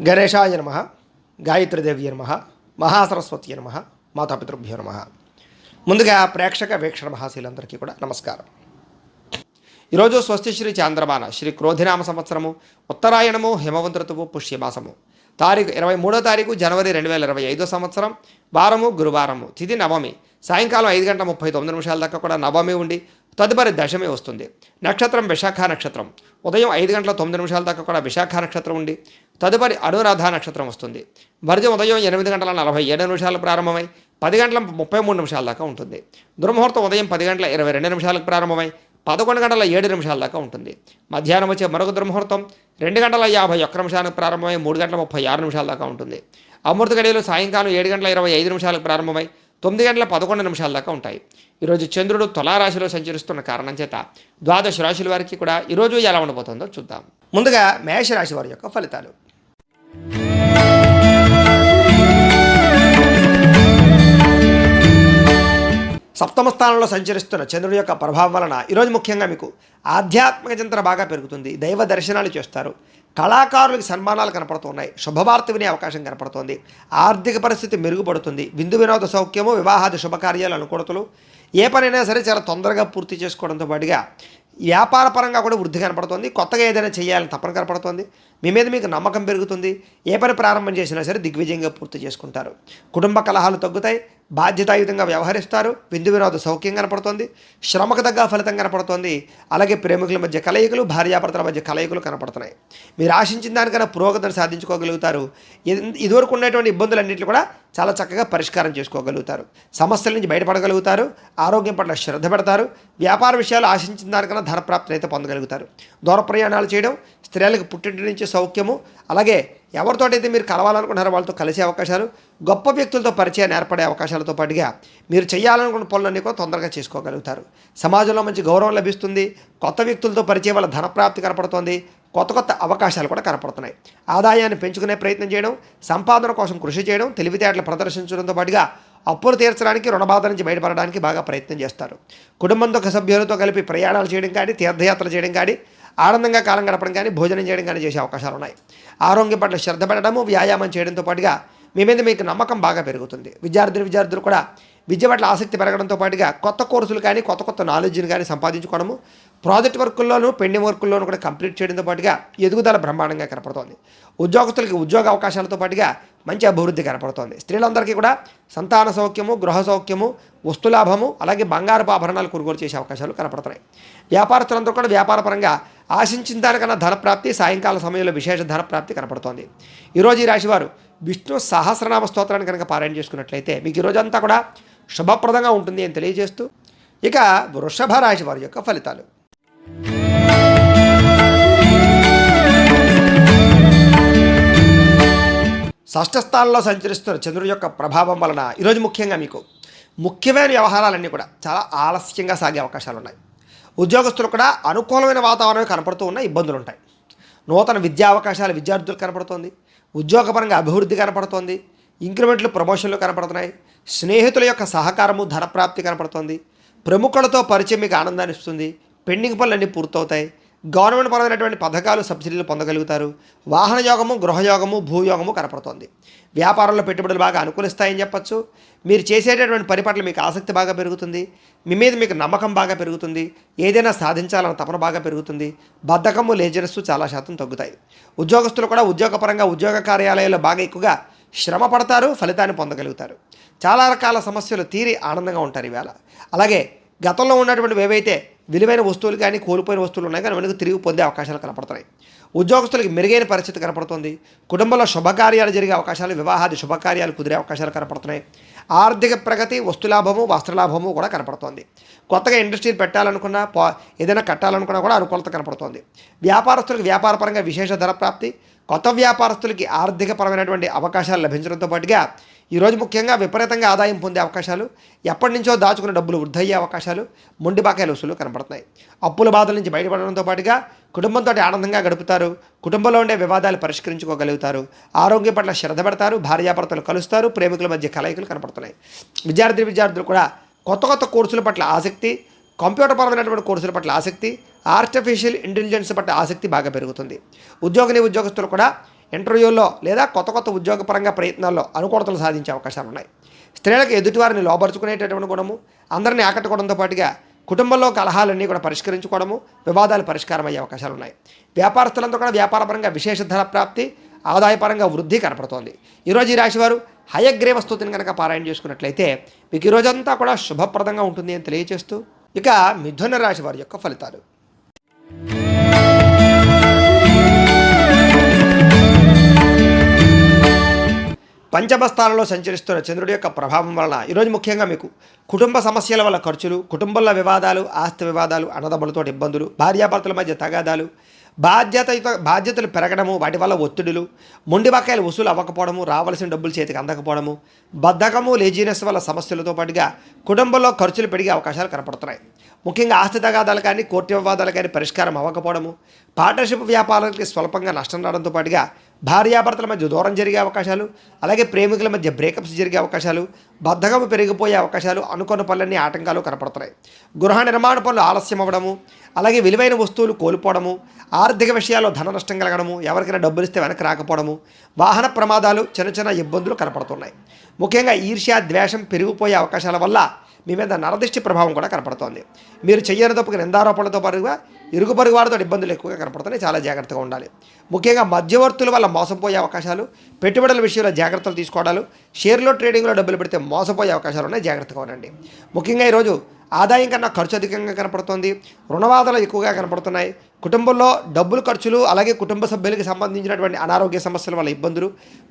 గణేశాయ నమః, గాయత్రీదేవ్య నమః, మహాసరస్వతి నమః, మాతాపితృభ్యో నమః. ముందుగా ప్రేక్షక వీక్షణ మహాశీలందరికీ కూడా నమస్కారం. ఈరోజు స్వస్తి శ్రీ చాంద్రమాన శ్రీ క్రోధినామ సంవత్సరము ఉత్తరాయణము హిమవంత ఋతువు పుష్యమాసము తారీఖు 23వ జనవరి 2025 సంవత్సరం. వారము గురువారము, తిథి నవమి, సాయంకాలం 5:39 దాకా కూడా నవమి ఉండి తదుపరి దశమి వస్తుంది. నక్షత్రం విశాఖ నక్షత్రం. ఉదయం 5:09 దాకా కూడా విశాఖ నక్షత్రం ఉండి తదుపరి అనురాధ నక్షత్రం వస్తుంది. వర్జం ఉదయం 8:47 ప్రారంభమై 10:33 దాకా ఉంటుంది. దుర్ముహూర్తం ఉదయం 10:22 ప్రారంభమై 11:07 దాకా ఉంటుంది. మధ్యాహ్నం వచ్చే మరొక దుర్ముహూర్తం 2:51 ప్రారంభమై 3:36 దాకా ఉంటుంది. అమృత గడియలు సాయంకాలం 7:25 ప్రారంభమై 9:11 దాకా ఉంటాయి. ఈరోజు చంద్రుడు తులారాశిలో సంచరిస్తున్న కారణం చేత ద్వాదశ రాశుల వారికి కూడా ఈరోజు ఎలా ఉండబోతుందో చూద్దాం. ముందుగా మేషరాశి వారి యొక్క ఫలితాలు. సప్తమ స్థానంలో సంచరిస్తున్న చంద్రుడి యొక్క ప్రభావం వలన ఈరోజు ముఖ్యంగా మీకు ఆధ్యాత్మిక చింతన బాగా పెరుగుతుంది. దైవ దర్శనాలు చేస్తారు. కళాకారులకు సన్మానాలు కనపడుతున్నాయి. శుభవార్త వినే అవకాశం కనపడుతోంది. ఆర్థిక పరిస్థితి మెరుగుపడుతుంది. విందు వినోద సౌఖ్యము, వివాహాది శుభకార్యాలు అనుకూలతలు, ఏ పనైనా సరే చాలా తొందరగా పూర్తి చేసుకోవడంతో పాటుగా వ్యాపార పరంగా కూడా వృద్ధి కనపడుతుంది. కొత్తగా ఏదైనా చేయాలని తపన కనపడుతుంది. మీ మీద మీకు నమ్మకం పెరుగుతుంది. ఏ పని ప్రారంభం చేసినా సరే దిగ్విజయంగా పూర్తి చేసుకుంటారు. కుటుంబ కలహాలు తగ్గుతాయి. బాధ్యతాయుతంగా వ్యవహరిస్తారు. విందు వినోద సౌఖ్యం కనపడుతుంది. శ్రమకు తగ్గ ఫలితం కనపడుతుంది. అలాగే ప్రేమికుల మధ్య కలయికలు, భార్యాభర్తల మధ్య కలయికలు కనపడుతున్నాయి. మీరు ఆశించిన దానికన్నా పురోగతిని సాధించుకోగలుగుతారు. ఇదివరకు ఉన్నటువంటి ఇబ్బందులన్నింటినీ కూడా చాలా చక్కగా పరిష్కారం చేసుకోగలుగుతారు. సమస్యల నుంచి బయటపడగలుగుతారు. ఆరోగ్యం పట్ల శ్రద్ధ పెడతారు. వ్యాపార విషయాలు ఆశించిన దానికన్నా ధనప్రాప్తిని అయితే పొందగలుగుతారు. దూర ప్రయాణాలు చేయడం, స్త్రీలకు పుట్టింటి నుంచి సౌఖ్యము, అలాగే ఎవరితోటైతే మీరు కలవాలనుకుంటున్నారో వాళ్ళతో కలిసే అవకాశాలు, గొప్ప వ్యక్తులతో పరిచయాన్ని ఏర్పడే అవకాశాలతో పాటుగా మీరు చేయాలనుకున్న పనులన్నీ కూడా తొందరగా చేసుకోగలుగుతారు. సమాజంలో మంచి గౌరవం లభిస్తుంది. కొత్త వ్యక్తులతో పరిచయం వల్ల ధనప్రాప్తి కనపడుతుంది. కొత్త కొత్త అవకాశాలు కూడా కనపడుతున్నాయి. ఆదాయాన్ని పెంచుకునే ప్రయత్నం చేయడం, సంపాదన కోసం కృషి చేయడం, తెలివితేటలు ప్రదర్శించడంతో పాటుగా అప్పులు తీర్చడానికి, రుణబాధ నుంచి బయటపడడానికి బాగా ప్రయత్నం చేస్తారు. కుటుంబంతో సభ్యులతో కలిపి ప్రయాణాలు చేయడం కానీ, తీర్థయాత్రలు చేయడం కానీ, ఆనందంగా కాలం గడపడం కానీ, భోజనం చేయడం కానీ చేసే అవకాశాలు ఉన్నాయి. ఆరోగ్యం పట్ల శ్రద్ధ పెట్టడము, వ్యాయామం చేయడంతో పాటుగా మీ మీద మీకు నమ్మకం బాగా పెరుగుతుంది. విద్యార్థులు కూడా విద్య పట్ల ఆసక్తి పెరగడంతో పాటుగా కొత్త కోర్సులు కానీ, కొత్త నాలెడ్జ్ని కానీ సంపాదించుకోవడము, ప్రాజెక్ట్ వర్కుల్లోనూ, పెండింగ్ వర్కుల్లోనూ కూడా కంప్లీట్ చేయడంతో పాటుగా ఎదుగుదల బ్రహ్మాండంగా కనపడుతోంది. ఉద్యోగస్తులకి ఉద్యోగ అవకాశాలతో పాటుగా మంచి అభివృద్ధి కనపడుతోంది. స్త్రీలందరికీ కూడా సంతాన సౌఖ్యము, గృహ సౌఖ్యము, వస్తులాభము, అలాగే బంగారపు ఆభరణాలు కొనుగోలు చేసే అవకాశాలు కనపడుతున్నాయి. వ్యాపారస్తులందరూ కూడా వ్యాపారపరంగా ఆశించిన దానికన్నా ధనప్రాప్తి, సాయంకాల సమయంలో విశేష ధనప్రాప్తి కనపడుతోంది. ఈరోజు ఈ రాశివారు విష్ణు సహస్రనామ స్తోత్రాన్ని కనుక పారాయణ చేసుకున్నట్లయితే మీకు ఈరోజంతా కూడా శుభప్రదంగా ఉంటుంది అని తెలియజేస్తూ, ఇక వృషభ రాశి వారి యొక్క ఫలితాలు. షష్ఠ స్థానంలో సంచరిస్తున్న చంద్రుడి యొక్క ప్రభావం వలన ఈరోజు ముఖ్యంగా మీకు ముఖ్యమైన వ్యవహారాలన్నీ కూడా చాలా ఆలస్యంగా సాగే అవకాశాలు ఉన్నాయి. ఉద్యోగస్తులు కూడా అనుకూలమైన వాతావరణం కనపడుతూ ఉన్న ఇబ్బందులు ఉంటాయి. నూతన విద్యా అవకాశాలు విద్యార్థులకు కనపడుతోంది. ఉద్యోగపరంగా అభివృద్ధి కనపడుతోంది. ఇంక్రిమెంట్లు, ప్రమోషన్లు కనపడుతున్నాయి. స్నేహితుల యొక్క సహకారము, ధనప్రాప్తి కనపడుతోంది. ప్రముఖులతో పరిచయం మీకు ఆనందాన్ని ఇస్తుంది. పెండింగ్ పనులన్నీ పూర్తవుతాయి. గవర్నమెంట్ పరమైనటువంటి పథకాలు, సబ్సిడీలు పొందగలుగుతారు. వాహన యోగము, గృహయోగము, భూయోగము కనపడుతోంది. వ్యాపారంలో పెట్టుబడులు బాగా అనుకూలిస్తాయని చెప్పచ్చు. మీరు చేసేటటువంటి పని పట్ల మీకు ఆసక్తి బాగా పెరుగుతుంది. మీ మీద మీకు నమ్మకం బాగా పెరుగుతుంది. ఏదైనా సాధించాలన్న తపన బాగా పెరుగుతుంది. బద్ధకము, లేజినెస్ చాలా శాతం తగ్గుతాయి. ఉద్యోగస్తులు కూడా ఉద్యోగపరంగా ఉద్యోగ కార్యాలయాల్లో బాగా ఎక్కువగా శ్రమ పడతారు. ఫలితాన్ని పొందగలుగుతారు. చాలా రకాల సమస్యలు తీరి ఆనందంగా ఉంటారు ఈవేళ. అలాగే గతంలో ఉన్నటువంటి ఏవైతే విలువైన వస్తువులు కానీ, కోల్పోయిన వస్తువులు ఉన్నాయి కానీ మనకు తిరిగి పొందే అవకాశాలు కనపడుతున్నాయి. ఉద్యోగస్తులకు మెరుగైన పరిస్థితి కనపడుతుంది. కుటుంబంలో శుభకార్యాలు జరిగే అవకాశాలు, వివాహాది శుభకార్యాలు కుదిరే అవకాశాలు కనపడుతున్నాయి. ఆర్థిక ప్రగతి, వస్తులాభము, వస్త్రలాభము కూడా కనపడుతోంది. కొత్తగా ఇండస్ట్రీలు పెట్టాలనుకున్నా, ఏదైనా కట్టాలనుకున్నా కూడా అనుకూలత కనపడుతోంది. వ్యాపారస్తులకు వ్యాపారపరంగా విశేష ధనప్రాప్తి, కొత్త వ్యాపారస్తులకి ఆర్థికపరమైనటువంటి అవకాశాలు లభించడంతో పాటుగా ఈరోజు ముఖ్యంగా విపరీతంగా ఆదాయం పొందే అవకాశాలు, ఎప్పటి నుంచో దాచుకున్న డబ్బులు వృద్ధి అయ్యే అవకాశాలు, మొండి బాకాయల వసూలు కనపడుతున్నాయి. అప్పుల బాధల నుంచి బయటపడడంతో పాటుగా కుటుంబంతో ఆనందంగా గడుపుతారు. కుటుంబంలో ఉండే వివాదాలు పరిష్కరించుకోగలుగుతారు. ఆరోగ్యం పట్ల శ్రద్ధ పెడతారు. భార్యాభర్తలు కలుస్తారు. ప్రేమికుల మధ్య కలయికలు కనపడుతున్నాయి. విద్యార్థులు కూడా కొత్త కోర్సుల పట్ల ఆసక్తి, కంప్యూటర్ పరమైనటువంటి కోర్సుల పట్ల ఆసక్తి, ఆర్టిఫిషియల్ ఇంటెలిజెన్స్ పట్ల ఆసక్తి బాగా పెరుగుతుంది. ఉద్యోగస్తులు కూడా ఇంటర్వ్యూల్లో లేదా కొత్త కొత్త ఉద్యోగపరంగా ప్రయత్నాల్లో అనుకూలతలు సాధించే అవకాశాలు ఉన్నాయి. స్త్రీలకు ఎదుటివారిని లోపరుచుకునేటటువంటి గుణము, అందరినీ ఆకట్టుకోవడంతో పాటుగా కుటుంబంలో కలహాలన్నీ కూడా పరిష్కరించుకోవడము, వివాదాలు పరిష్కారం అయ్యే అవకాశాలు ఉన్నాయి. వ్యాపారస్తులంతా కూడా వ్యాపారపరంగా విశేష ధన ప్రాప్తి, ఆదాయపరంగా వృద్ధి కనపడుతోంది. ఈరోజు ఈ రాశివారు హయగ్రీవ స్తుతిని కనుక పారాయణ చేసుకున్నట్లయితే మీకు ఈరోజంతా కూడా శుభప్రదంగా ఉంటుంది అని తెలియజేస్తూ, ఇక మిథున రాశి వారి యొక్క ఫలితాలు. పంచమ స్థానంలో సంచరిస్తున్న చంద్రుడి యొక్క ప్రభావం వలన ఈరోజు ముఖ్యంగా మీకు కుటుంబ సమస్యల వల్ల ఖర్చులు, కుటుంబంలో వివాదాలు, ఆస్తి వివాదాలు, అన్నదమ్ములతో ఇబ్బందులు, భార్యాభర్తల మధ్య తగాదాలు, బాధ్యతలు పెరగడము, వాటి వల్ల ఒత్తిడులు, మొండి బకాయిలు వసూలు అవ్వకపోవడము, రావాల్సిన డబ్బులు చేతికి అందకపోవడము, బద్ధకము, లేజీనెస్ వల్ల సమస్యలతో పాటుగా కుటుంబంలో ఖర్చులు పెరిగే అవకాశాలు కనపడుతున్నాయి. ముఖ్యంగా ఆస్తి తగాదాలు కానీ, కోర్టు వివాదాలు కానీ పరిష్కారం అవ్వకపోవడము, పార్ట్నర్షిప్ వ్యాపారాలకి స్వల్పంగా నష్టం రావడంతో పాటుగా భార్యాభర్తల మధ్య దూరం జరిగే అవకాశాలు, అలాగే ప్రేమికుల మధ్య బ్రేకప్స్ జరిగే అవకాశాలు, బద్ధకము పెరిగిపోయే అవకాశాలు, అనుకున్న పనులన్నీ ఆటంకాలు కనపడుతున్నాయి. గృహ నిర్మాణ పనులు ఆలస్యం అవ్వడము, అలాగే విలువైన వస్తువులు కోల్పోవడము, ఆర్థిక విషయాల్లో ధన నష్టం కలగడము, ఎవరికైనా డబ్బులు ఇస్తే వెనక్కి రాకపోవడము, వాహన ప్రమాదాలు, చిన్న చిన్న ఇబ్బందులు కనపడుతున్నాయి. ముఖ్యంగా ఈర్ష్య, ద్వేషం పెరిగిపోయే అవకాశాల వల్ల మీ మీద నరదిష్టి ప్రభావం కూడా కనపడుతోంది. మీరు చెయ్యని తప్పుకు నిందారోపణలతో పాటుగా ఇరుగు పొరుగు వారితో ఇబ్బందులు ఎక్కువగా కనపడుతున్నాయి. చాలా జాగ్రత్తగా ఉండాలి. ముఖ్యంగా మధ్యవర్తుల వల్ల మోసపోయే అవకాశాలు, పెట్టుబడుల విషయంలో జాగ్రత్తలు తీసుకోవడాలు, షేర్లో ట్రేడింగ్లో డబ్బులు పెడితే మోసపోయే అవకాశాలు ఉన్నాయి. జాగ్రత్తగా ఉండండి. ముఖ్యంగా ఈరోజు ఆదాయం కన్నా ఖర్చు అధికంగా కనపడుతోంది. రుణబాధలు ఎక్కువగా కనపడుతున్నాయి. కుటుంబంలో డబ్బులు ఖర్చులు, అలాగే కుటుంబ సభ్యులకి సంబంధించినటువంటి అనారోగ్య సమస్యల వల్ల ఇబ్బందులు,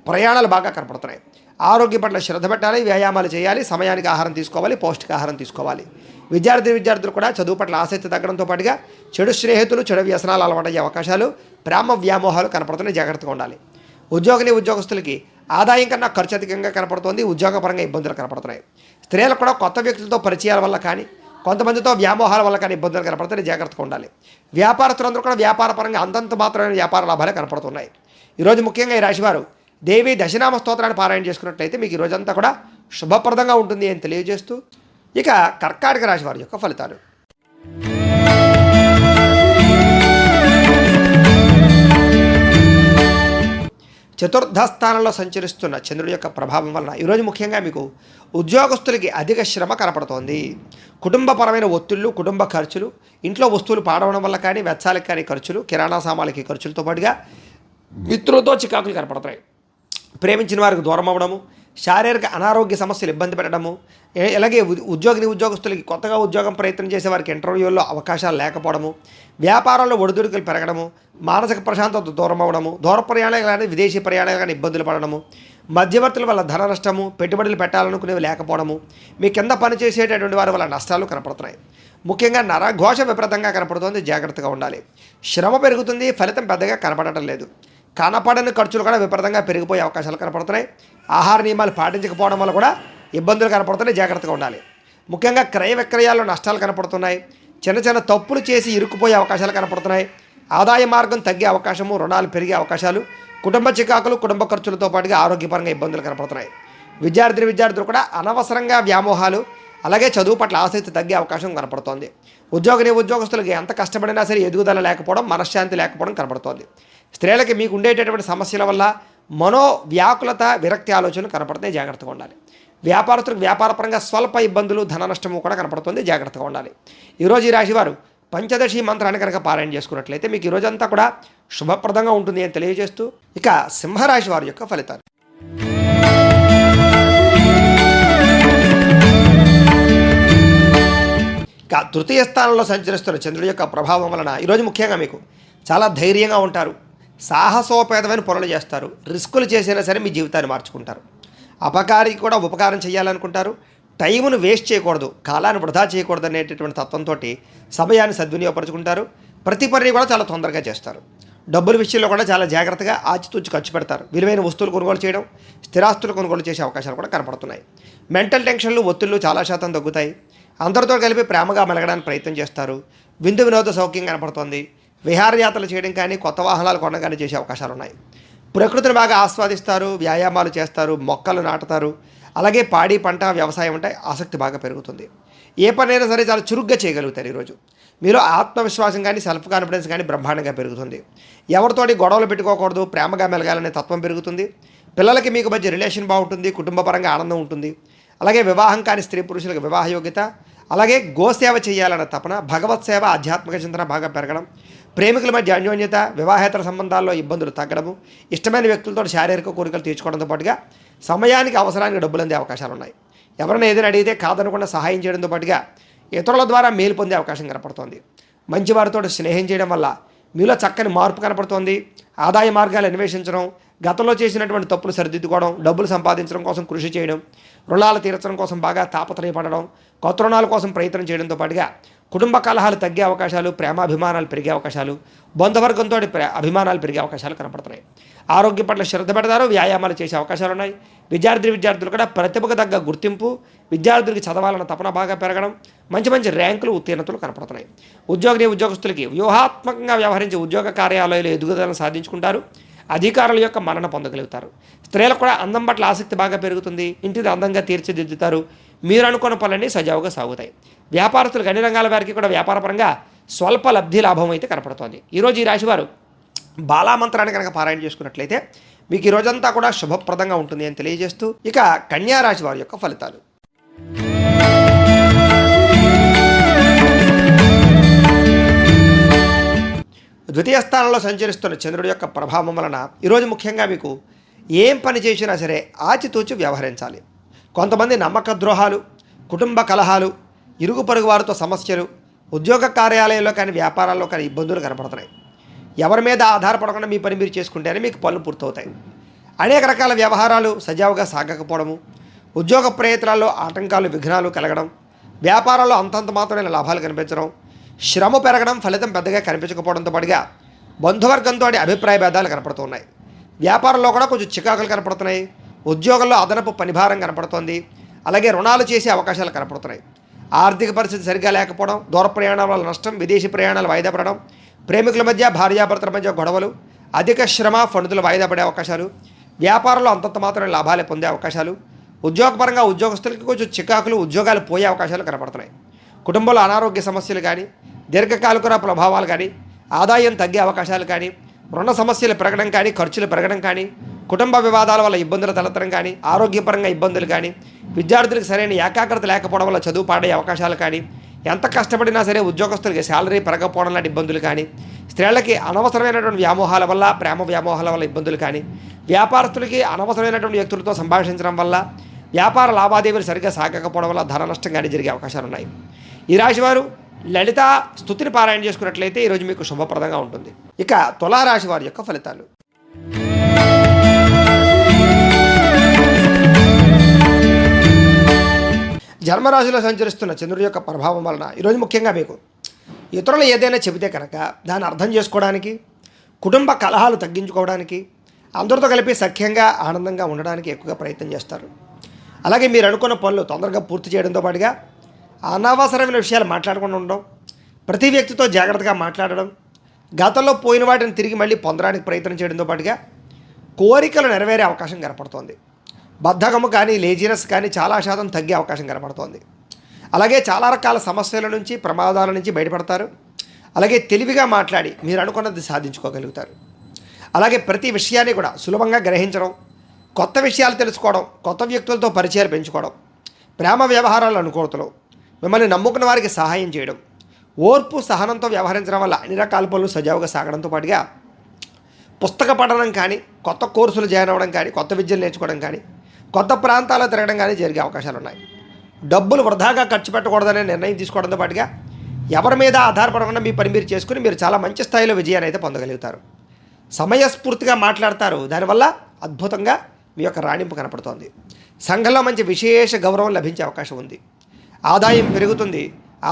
ప్రయాణాలు బాగా కనపడుతున్నాయి. ఆరోగ్యం పట్ల శ్రద్ధ పెట్టాలి, వ్యాయామాలు చేయాలి, సమయానికి ఆహారం తీసుకోవాలి, పౌష్టికాహారం తీసుకోవాలి. విద్యార్థులు కూడా చదువు పట్ల ఆసక్తి తగ్గడంతో పాటుగా చెడు స్నేహితులు, చెడు వ్యసనాలు అలవాటయ్యే అవకాశాలు, ప్రేమ వ్యామోహాలు కనపడుతున్నాయి. జాగ్రత్తగా ఉండాలి. ఉద్యోగస్తులకి ఆదాయం కన్నా ఖర్చు అధికంగా కనపడుతోంది. ఉద్యోగపరంగా ఇబ్బందులు కనపడుతున్నాయి. స్త్రీలకు కూడా కొత్త వ్యక్తులతో పరిచయాల వల్ల కానీ, కొంతమందితో వ్యామోహాల వల్ల కానీ ఇబ్బందులు కనపడుతున్నాయి. జాగ్రత్తగా ఉండాలి. వ్యాపారస్తులందరూ కూడా వ్యాపారపరంగా అంతంత మాత్రమే వ్యాపార లాభాలే కనపడుతున్నాయి. ఈరోజు ముఖ్యంగా ఈ రాశివారు దేవి దశనామ స్తోత్రాన్ని పారాయణ చేసుకున్నట్లయితే మీకు ఈరోజంతా కూడా శుభప్రదంగా ఉంటుంది అని తెలియజేస్తూ, ఇక కర్కాటక రాశి వారి యొక్క ఫలితాలు. చతుర్థ స్థానంలో సంచరిస్తున్న చంద్రుడి యొక్క ప్రభావం వలన ఈరోజు ముఖ్యంగా మీకు ఉద్యోగస్తులకి అధిక శ్రమ కనపడుతోంది. కుటుంబపరమైన ఒత్తిళ్లు, కుటుంబ ఖర్చులు, ఇంట్లో వస్తువులు పాడవడం వల్ల కానీ, వెచ్చాలకు కానీ ఖర్చులు, కిరాణా సామాన్లకి ఖర్చులతో పాటుగా మిత్రులతో చికాకులు కనపడుతున్నాయి. ప్రేమించిన వారికి దూరం అవ్వడము, శారీరక అనారోగ్య సమస్యలు ఇబ్బంది పెట్టడము, అలాగే ఉద్యోగస్తులకి కొత్తగా ఉద్యోగం ప్రయత్నం చేసే వారికి ఇంటర్వ్యూల్లో అవకాశాలు లేకపోవడము, వ్యాపారంలో ఒడిదుడుకులు పెరగడము, మానసిక ప్రశాంతత దూరం అవ్వడము, దూర ప్రయాణాలు కానీ విదేశీ ప్రయాణాలు కానీ ఇబ్బందులు పడడము, మధ్యవర్తుల వల్ల ధన నష్టము, పెట్టుబడులు పెట్టాలనుకునేవి లేకపోవడము, మీ కింద పనిచేసేటటువంటి వారి వల్ల నష్టాలు కనపడుతున్నాయి. ముఖ్యంగా నరఘోష విపరీతంగా కనపడుతుంది. జాగ్రత్తగా ఉండాలి. శ్రమ పెరుగుతుంది, ఫలితం పెద్దగా కనపడటం లేదు. కనపడని ఖర్చులు కూడా విపరీతంగా పెరిగిపోయే అవకాశాలు కనపడుతున్నాయి. ఆహార నియమాలు పాటించకపోవడం వల్ల కూడా ఇబ్బందులు కనపడుతున్నాయి. జాగ్రత్తగా ఉండాలి. ముఖ్యంగా క్రయ విక్రయాల్లో నష్టాలు కనపడుతున్నాయి. చిన్న చిన్న తప్పులు చేసి ఇరుక్కుపోయే అవకాశాలు కనపడుతున్నాయి. ఆదాయ మార్గం తగ్గే అవకాశము, రుణాలు పెరిగే అవకాశాలు, కుటుంబ చికాకులు, కుటుంబ ఖర్చులతో పాటుగా ఆరోగ్యపరంగా ఇబ్బందులు కనపడుతున్నాయి. విద్యార్థులు కూడా అనవసరంగా వ్యామోహాలు, అలాగే చదువు పట్ల ఆసక్తి తగ్గే అవకాశం కనపడుతోంది. ఉద్యోగస్తులకి ఎంత కష్టపడినా సరే ఎదుగుదల లేకపోవడం, మనశ్శాంతి లేకపోవడం కనపడుతోంది. స్త్రీలకి మీకు ఉండేటటువంటి సమస్యల వల్ల మనోవ్యాకులత, విరక్తి ఆలోచనలు కనపడుతున్నాయి. జాగ్రత్తగా ఉండాలి. వ్యాపారస్తులకు వ్యాపారపరంగా స్వల్ప ఇబ్బందులు, ధన నష్టము కూడా కనపడుతుంది. జాగ్రత్తగా ఉండాలి. ఈరోజు ఈ రాశివారు పంచదశి మంత్రాన్ని కనుక పారాయణ చేసుకున్నట్లయితే మీకు ఈరోజంతా కూడా శుభప్రదంగా ఉంటుంది అని తెలియజేస్తూ, ఇక సింహరాశి వారి యొక్క ఫలితాలు. ఇక తృతీయ స్థానంలో సంచరిస్తున్న చంద్రుడి యొక్క ప్రభావం వలన ఈరోజు ముఖ్యంగా మీకు చాలా ధైర్యంగా ఉంటారు. సాహసోపేతమైన పనులు చేస్తారు. రిస్కులు చేసినా సరే మీ జీవితాన్ని మార్చుకుంటారు. అపకారికి కూడా ఉపకారం చేయాలనుకుంటారు. టైమును వేస్ట్ చేయకూడదు, కాలాన్ని వృధా చేయకూడదు అనేటటువంటి తత్వంతో సమయాన్ని సద్వినియోగపరుచుకుంటారు. ప్రతి పని కూడా చాలా తొందరగా చేస్తారు. డబ్బుల విషయంలో కూడా చాలా జాగ్రత్తగా ఆచితూచి ఖర్చు పెడతారు. విలువైన వస్తువులు కొనుగోలు చేయడం, స్థిరాస్తులు కొనుగోలు చేసే అవకాశాలు కూడా కనపడుతున్నాయి. మెంటల్ టెన్షన్లు, ఒత్తిళ్లు చాలా శాతం తగ్గుతాయి. అందరితో కలిపి ప్రేమగా మెలగడానికి ప్రయత్నం చేస్తారు. విందు వినోద సౌఖ్యం కనపడుతోంది. విహారయాత్రలు చేయడం కానీ, కొత్త వాహనాలు కొనడం కానీ చేసే అవకాశాలు ఉన్నాయి. ప్రకృతిని బాగా ఆస్వాదిస్తారు. వ్యాయామాలు చేస్తారు, మొక్కలు నాటుతారు. అలాగే పాడి పంట వ్యవసాయం అంటే ఆసక్తి బాగా పెరుగుతుంది. ఏ పనైనా సరే చాలా చురుగ్గా చేయగలుగుతారు ఈరోజు. మీలో ఆత్మవిశ్వాసం కానీ సెల్ఫ్ కాన్ఫిడెన్స్ కానీ బ్రహ్మాండంగా పెరుగుతుంది. ఎవరితోటి గొడవలు పెట్టుకోకూడదు, ప్రేమగా మెలగాలనే తత్వం పెరుగుతుంది. పిల్లలకి మీకు మధ్య రిలేషన్ బాగుంటుంది, కుటుంబ పరంగా ఆనందం ఉంటుంది. అలాగే వివాహం కాని స్త్రీ పురుషులకు వివాహ యోగ్యత, అలాగే గోసేవ చేయాలన్న తపన, భగవత్ సేవ, ఆధ్యాత్మిక చింతన బాగా పెరగడం, ప్రేమికుల మధ్య అన్యోన్యత, వివాహేతర సంబంధాల్లో ఇబ్బందులు తగ్గడము, ఇష్టమైన వ్యక్తులతో శారీరక కోరికలు తీర్చుకోవడంతో పాటుగా సమయానికి అవసరానికి డబ్బులు అందే అవకాశాలు ఉన్నాయి. ఎవరైనా ఏదైనా అడిగితే కాదనకుండా సహాయం చేయడంతో పాటుగా ఇతరుల ద్వారా మేలు పొందే అవకాశం కనపడుతోంది. మంచి వారితో స్నేహం చేయడం వల్ల మీలో చక్కని మార్పు కనపడుతోంది. ఆదాయ మార్గాలు అన్వేషించడం, గతంలో చేసినటువంటి తప్పులు సరిదిద్దుకోవడం, డబ్బులు సంపాదించడం కోసం కృషి చేయడం, రుణాలు తీర్చడం కోసం బాగా తాపత్రయపడడం, కొత్త రుణాల కోసం ప్రయత్నం చేయడంతో పాటుగా కుటుంబ కలహాలు తగ్గే అవకాశాలు, ప్రేమాభిమానాలు పెరిగే అవకాశాలు, బంధువర్గంతో అభిమానాలు పెరిగే అవకాశాలు కనపడుతున్నాయి. ఆరోగ్యం పట్ల శ్రద్ధ పెడతారు, వ్యాయామాలు చేసే అవకాశాలు ఉన్నాయి. విద్యార్థులు కూడా ప్రతిభకు తగ్గ గుర్తింపు, విద్యార్థులకి చదవాలన్న తపన బాగా పెరగడం, మంచి మంచి ర్యాంకులు, ఉత్తీర్ణతలు కనపడుతున్నాయి. ఉద్యోగస్తులకి వ్యూహాత్మకంగా వ్యవహరించే ఉద్యోగ కార్యాలయాలు ఎదుగుదలను సాధించుకుంటారు. అధికారుల యొక్క మన్నన పొందగలుగుతారు. స్త్రీలకు కూడా అందం పట్ల ఆసక్తి బాగా పెరుగుతుంది. ఇంటిని అందంగా తీర్చిదిద్దుతారు. మీరు అనుకున్న పనులన్నీ సజావుగా సాగుతాయి. వ్యాపారస్తులకు అన్ని రంగాల వారికి కూడా వ్యాపారపరంగా స్వల్ప లబ్ధి లాభం అయితే కనపడుతోంది. ఈరోజు ఈ రాశివారు బాలామంత్రాన్ని కనుక పారాయణ చేసుకున్నట్లయితే మీకు ఈ రోజంతా కూడా శుభప్రదంగా ఉంటుంది అని తెలియజేస్తూ, ఇక కన్యా రాశి వారి యొక్క ఫలితాలు. ద్వితీయ స్థానంలో సంచరిస్తున్న చంద్రుడి యొక్క ప్రభావం వలన ఈరోజు ముఖ్యంగా మీకు ఏం పని చేసినా సరే ఆచితూచి వ్యవహరించాలి. కొంతమంది నమ్మక ద్రోహాలు, కుటుంబ కలహాలు, ఇరుగు పొరుగు వారితో సమస్యలు, ఉద్యోగ కార్యాలయాల్లో కానీ వ్యాపారాల్లో కానీ ఇబ్బందులు కనపడుతున్నాయి. ఎవరి మీద ఆధారపడకుండా మీ పని మీరు చేసుకుంటేనే మీకు పనులు పూర్తవుతాయి. అనేక రకాల వ్యవహారాలు సజావుగా సాగకపోవడము, ఉద్యోగ ప్రయత్నాల్లో ఆటంకాలు, విఘ్నాలు కలగడం, వ్యాపారాల్లో అంతంత మాత్రమే లాభాలు కనిపించడం, శ్రమ పెరగడం, ఫలితం పెద్దగా కనిపించకపోవడంతో పాటుగా బంధువర్గంతో అభిప్రాయ భేదాలు కనపడుతున్నాయి. వ్యాపారంలో కూడా కొంచెం చికాకులు కనపడుతున్నాయి. ఉద్యోగంలో అదనపు పనిభారం కనపడుతోంది. అలాగే రుణాలు చేసే అవకాశాలు కనపడుతున్నాయి. ఆర్థిక పరిస్థితి సరిగ్గా లేకపోవడం, దూర ప్రయాణాల వల్ల నష్టం, విదేశీ ప్రయాణాలు వాయిదా పడడం, ప్రేమికుల మధ్య, భార్యాభర్తల మధ్య గొడవలు, అధిక శ్రమ, ఫండులు వాయిదా పడే అవకాశాలు, వ్యాపారంలో అంతంత మాత్రమే లాభాలే పొందే అవకాశాలు, ఉద్యోగపరంగా ఉద్యోగస్తులకి కొంచెం చికాకులు, ఉద్యోగాలు పోయే అవకాశాలు కనపడుతున్నాయి. కుటుంబంలో అనారోగ్య సమస్యలు కానీ, దీర్ఘకాలిక ప్రభావాలు కానీ, ఆదాయం తగ్గే అవకాశాలు కానీ, రుణ సమస్యలు పెరగడం కానీ, ఖర్చులు పెరగడం కానీ, కుటుంబ వివాదాల వల్ల ఇబ్బందులు తలెత్తడం కానీ, ఆరోగ్యపరంగా ఇబ్బందులు కానీ, విద్యార్థులకు సరైన ఏకాగ్రత లేకపోవడం వల్ల చదువు పాడే అవకాశాలు కానీ, ఎంత కష్టపడినా సరే ఉద్యోగస్తులకి శాలరీ పెరగకపోవడం లాంటి ఇబ్బందులు కానీ, స్త్రీలకి అనవసరమైనటువంటి వ్యామోహాల వల్ల, ప్రేమ వ్యామోహాల వల్ల ఇబ్బందులు కానీ, వ్యాపారస్తులకి అనవసరమైనటువంటి వ్యక్తులతో సంభాషించడం వల్ల, వ్యాపార లావాదేవీలు సరిగ్గా సాగకపోవడం వల్ల ధన నష్టం కానీ జరిగే అవకాశాలు ఉన్నాయి. ఈ రాశివారు లలిత స్తుతిని పారాయణ చేసుకున్నట్లయితే ఈరోజు మీకు శుభప్రదంగా ఉంటుంది. ఇక తులారాశి వారి యొక్క ఫలితాలు. జన్మరాశిలో సంచరిస్తున్న చంద్రుడి యొక్క ప్రభావం వలన ఈరోజు ముఖ్యంగా మీకు ఇతరులు ఏదైనా చెబితే కనుక దాన్ని అర్థం చేసుకోవడానికి, కుటుంబ కలహాలు తగ్గించుకోవడానికి, అందరితో కలిపి సఖ్యంగా ఆనందంగా ఉండడానికి ఎక్కువగా ప్రయత్నం చేస్తారు. అలాగే మీరు అనుకున్న పనులు తొందరగా పూర్తి చేయడంతో పాటుగా అనవసరమైన విషయాలు మాట్లాడకుండా ఉండడం, ప్రతి వ్యక్తితో జాగ్రత్తగా మాట్లాడడం, గతంలో పోయిన వాటిని తిరిగి మళ్ళీ పొందడానికి ప్రయత్నం చేయడంతో పాటుగా కోరికలు నెరవేరే అవకాశం కనపడుతోంది. బద్ధకము కానీ, లేజినెస్ కానీ చాలా శాతం తగ్గే అవకాశం కనపడుతోంది. అలాగే చాలా రకాల సమస్యల నుంచి, ప్రమాదాల నుంచి బయటపడతారు. అలాగే తెలివిగా మాట్లాడి మీరు అనుకున్నది సాధించుకోగలుగుతారు. అలాగే ప్రతి విషయాన్ని కూడా సులభంగా గ్రహించడం, కొత్త విషయాలు తెలుసుకోవడం, కొత్త వ్యక్తులతో పరిచయాలు పెంచుకోవడం, ప్రేమ వ్యవహారాల అనుకూలతలు, మిమ్మల్ని నమ్ముకున్న వారికి సహాయం చేయడం, ఓర్పు సహనంతో వ్యవహరించడం వల్ల అన్ని రకాల పనులు సజావుగా సాగడంతో పాటుగా పుస్తక పఠనం కానీ, కొత్త కోర్సులు జాయిన్ అవ్వడం కానీ, కొత్త విద్యలు నేర్చుకోవడం కానీ, కొత్త ప్రాంతాల్లో తిరగడం కానీ జరిగే అవకాశాలు ఉన్నాయి. డబ్బులు వృధాగా ఖర్చు పెట్టకూడదనే నిర్ణయం తీసుకోవడంతో పాటుగా ఎవరి మీద ఆధారపడకుండా మీ పని మీరు చేసుకుని మీరు చాలా మంచి స్థాయిలో విజయాన్ని అయితే పొందగలుగుతారు. సమయస్ఫూర్తిగా మాట్లాడతారు. దానివల్ల అద్భుతంగా మీ యొక్క రాణింపు కనపడుతోంది. సంఘంలో మంచి విశేష గౌరవం లభించే అవకాశం ఉంది. ఆదాయం పెరుగుతుంది.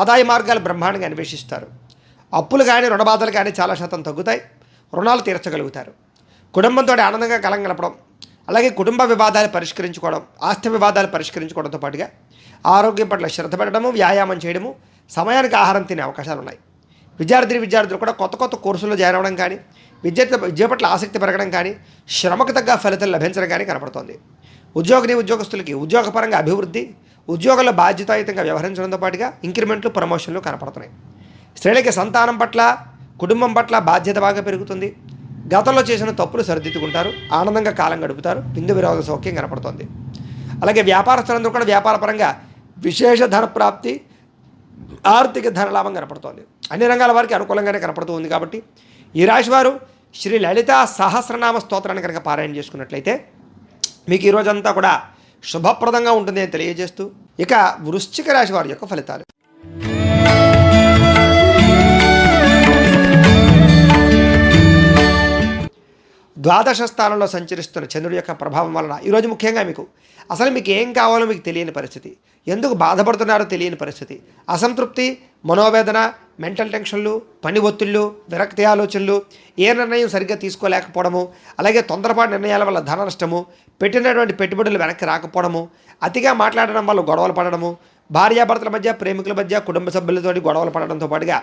ఆదాయ మార్గాలు బ్రహ్మాండంగా అన్వేషిస్తారు. అప్పులు కానీ, రుణబాధలు కానీ చాలా శాతం తగ్గుతాయి. రుణాలు తీర్చగలుగుతారు. కుటుంబంతో ఆనందంగా కలం గడపడం, అలాగే కుటుంబ వివాదాలు పరిష్కరించుకోవడం, ఆస్తి వివాదాలు పరిష్కరించుకోవడంతో పాటుగా ఆరోగ్యం పట్ల శ్రద్ధ పెట్టడము, వ్యాయామం చేయడము, సమయానికి ఆహారం తినే అవకాశాలు ఉన్నాయి. విద్యార్థులు కూడా కొత్త కొత్త కోర్సుల్లో జాయిన్ అవ్వడం కానీ, విద్య పట్ల ఆసక్తి పెరగడం కానీ, శ్రమకు తగ్గ ఫలితాలు లభించడం కానీ కనపడుతోంది. ఉద్యోగస్తులకి ఉద్యోగపరంగా అభివృద్ధి, ఉద్యోగంలో బాధ్యతాయుతంగా వ్యవహరించడంతో పాటుగా ఇంక్రిమెంట్లు, ప్రమోషన్లు కనపడుతున్నాయి. స్త్రీలకి సంతానం పట్ల, కుటుంబం పట్ల బాధ్యత బాగా పెరుగుతుంది. గతంలో చేసిన తప్పులు సరిదిద్దుకుంటారు, ఆనందంగా కాలం గడుపుతారు, లింగ విరోధ సౌఖ్యం కనపడుతుంది. అలాగే వ్యాపారస్తులందరూ కూడా వ్యాపారపరంగా విశేష ధన ప్రాప్తి, ఆర్థిక ధనలాభం కనపడుతోంది. అన్ని రంగాల వారికి అనుకూలంగానే కనపడుతూ ఉంది. కాబట్టి ఈ రాశివారు శ్రీ లలితా సహస్రనామ స్తోత్రాన్ని కనుక పారాయణ చేసుకున్నట్లయితే మీకు ఈ రోజంతా కూడా శుభప్రదంగా ఉంటుంది అని తెలియజేస్తూ, ఇక వృశ్చిక రాశి వారి యొక్క ఫలితాలు. ద్వాదశ స్థానంలో సంచరిస్తున్న చంద్రుడి యొక్క ప్రభావం వలన ఈరోజు ముఖ్యంగా అసలు మీకు ఏం కావాలో మీకు తెలియని పరిస్థితి, ఎందుకు బాధపడుతున్నారో తెలియని పరిస్థితి, అసంతృప్తి, మనోవేదన, మెంటల్ టెన్షన్లు, పని ఒత్తిళ్ళు, విరక్తి ఆలోచనలు, ఏ నిర్ణయం సరిగ్గా తీసుకోలేకపోవడము, అలాగే తొందరపాటు నిర్ణయాల వల్ల ధన నష్టము, పెట్టినటువంటి పెట్టుబడులు వెనక్కి రాకపోవడము, అతిగా మాట్లాడడం వల్ల గొడవలు పడడము, భార్యాభర్తల మధ్య, ప్రేమికుల మధ్య, కుటుంబ సభ్యులతోటి గొడవలు పడడంతో పాటుగా